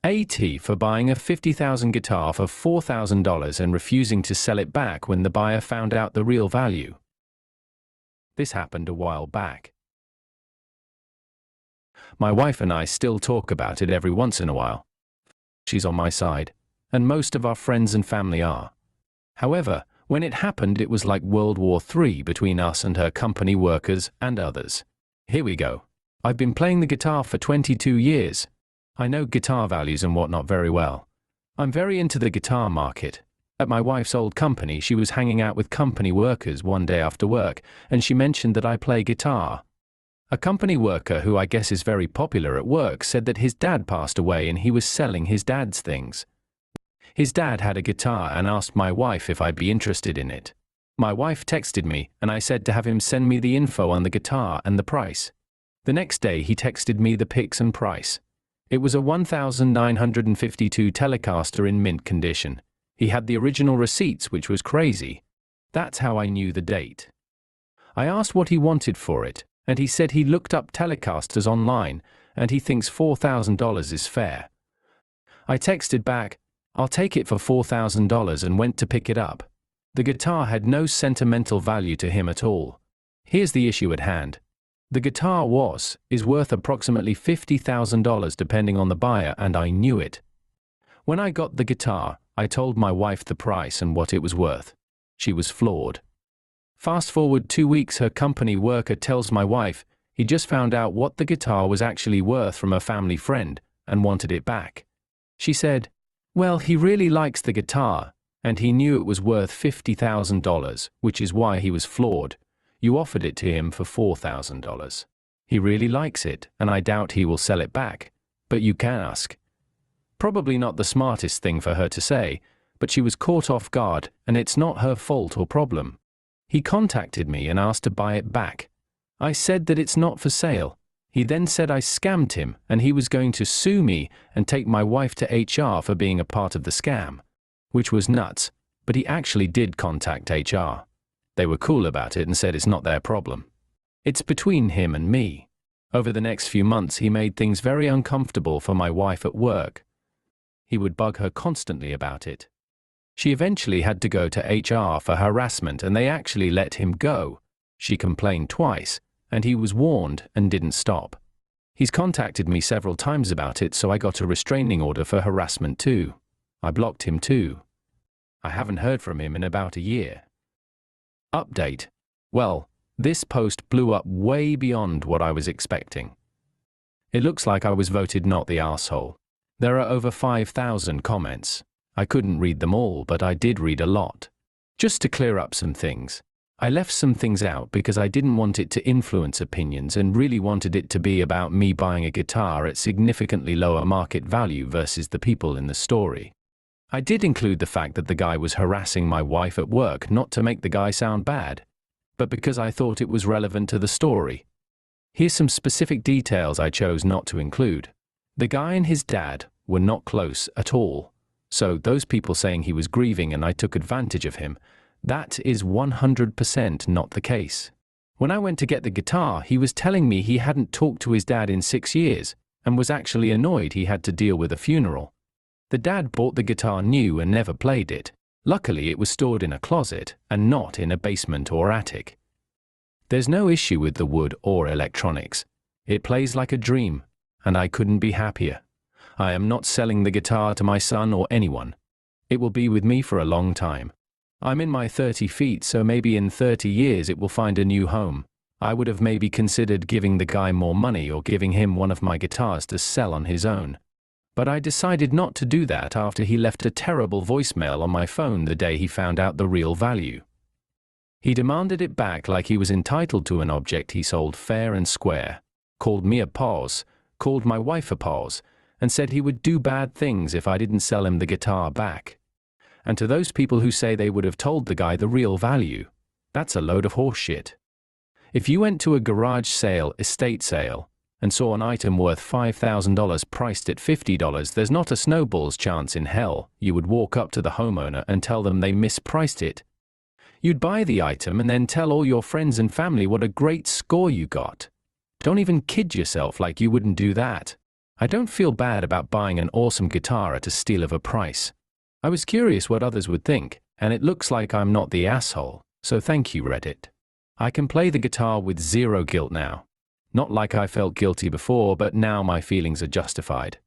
AT for buying a $50,000 guitar for $4,000 and refusing to sell it back when the buyer found out the real value. This happened a while back. My wife and I still talk about it every once in a while. She's on my side, and most of our friends and family are. However, when it happened, it was like World War III between us and her company workers and others. Here we go. I've been playing the guitar for 22 years. I know guitar values and whatnot very well. I'm very into the guitar market. At my wife's old company, she was hanging out with company workers one day after work, and she mentioned that I play guitar. A company worker who I guess is very popular at work said that his dad passed away and he was selling his dad's things. His dad had a guitar and asked my wife if I'd be interested in it. My wife texted me and I said to have him send me the info on the guitar and the price. The next day he texted me the pics and price. It was a 1952 Telecaster in mint condition. He had the original receipts, which was crazy. That's how I knew the date. I asked what he wanted for it, and he said he looked up Telecasters online and he thinks $4,000 is fair. I texted back, "I'll take it for $4,000" and went to pick it up. The guitar had no sentimental value to him at all. Here's the issue at hand. The guitar is worth approximately $50,000 depending on the buyer, and I knew it. When I got the guitar, I told my wife the price and what it was worth. She was floored. Fast forward 2 weeks, her company worker tells my wife he just found out what the guitar was actually worth from a family friend and wanted it back. She said, "Well, he really likes the guitar, and he knew it was worth $50,000, which is why he was floored. You offered it to him for $4,000. He really likes it, and I doubt he will sell it back, but you can ask." Probably not the smartest thing for her to say, but she was caught off guard, and it's not her fault or problem. He contacted me and asked to buy it back. I said that it's not for sale. He then said I scammed him and he was going to sue me and take my wife to HR for being a part of the scam, which was nuts, but he actually did contact HR. They were cool about it and said it's not their problem. It's between him and me. Over the next few months, he made things very uncomfortable for my wife at work. He would bug her constantly about it. She eventually had to go to HR for harassment and they actually let him go. She complained twice, and he was warned and didn't stop. He's contacted me several times about it, so I got a restraining order for harassment too. I blocked him too. I haven't heard from him in about a year. Update. Well, this post blew up way beyond what I was expecting. It looks like I was voted not the arsehole. There are over 5,000 comments. I couldn't read them all, but I did read a lot. Just to clear up some things. I left some things out because I didn't want it to influence opinions and really wanted it to be about me buying a guitar at significantly lower market value versus the people in the story. I did include the fact that the guy was harassing my wife at work, not to make the guy sound bad, but because I thought it was relevant to the story. Here's some specific details I chose not to include. The guy and his dad were not close at all. So those people saying he was grieving and I took advantage of him, that is 100% not the case. When I went to get the guitar, he was telling me he hadn't talked to his dad in 6 years and was actually annoyed he had to deal with a funeral. The dad bought the guitar new and never played it. Luckily, it was stored in a closet and not in a basement or attic. There's no issue with the wood or electronics. It plays like a dream, and I couldn't be happier. I am not selling the guitar to my son or anyone. It will be with me for a long time. I'm in my 30 feet, so maybe in 30 years it will find a new home. I would have maybe considered giving the guy more money or giving him one of my guitars to sell on his own. But I decided not to do that after he left a terrible voicemail on my phone the day he found out the real value. He demanded it back like he was entitled to an object he sold fair and square, called me a pause, called my wife a pause, and said he would do bad things if I didn't sell him the guitar back. And to those people who say they would have told the guy the real value, that's a load of horseshit. If you went to a garage sale, estate sale, and saw an item worth $5,000 priced at $50, there's not a snowball's chance in hell you would walk up to the homeowner and tell them they mispriced it. You'd buy the item and then tell all your friends and family what a great score you got. Don't even kid yourself like you wouldn't do that. I don't feel bad about buying an awesome guitar at a steal of a price. I was curious what others would think, and it looks like I'm not the asshole, so thank you, Reddit. I can play the guitar with zero guilt now. Not like I felt guilty before, but now my feelings are justified.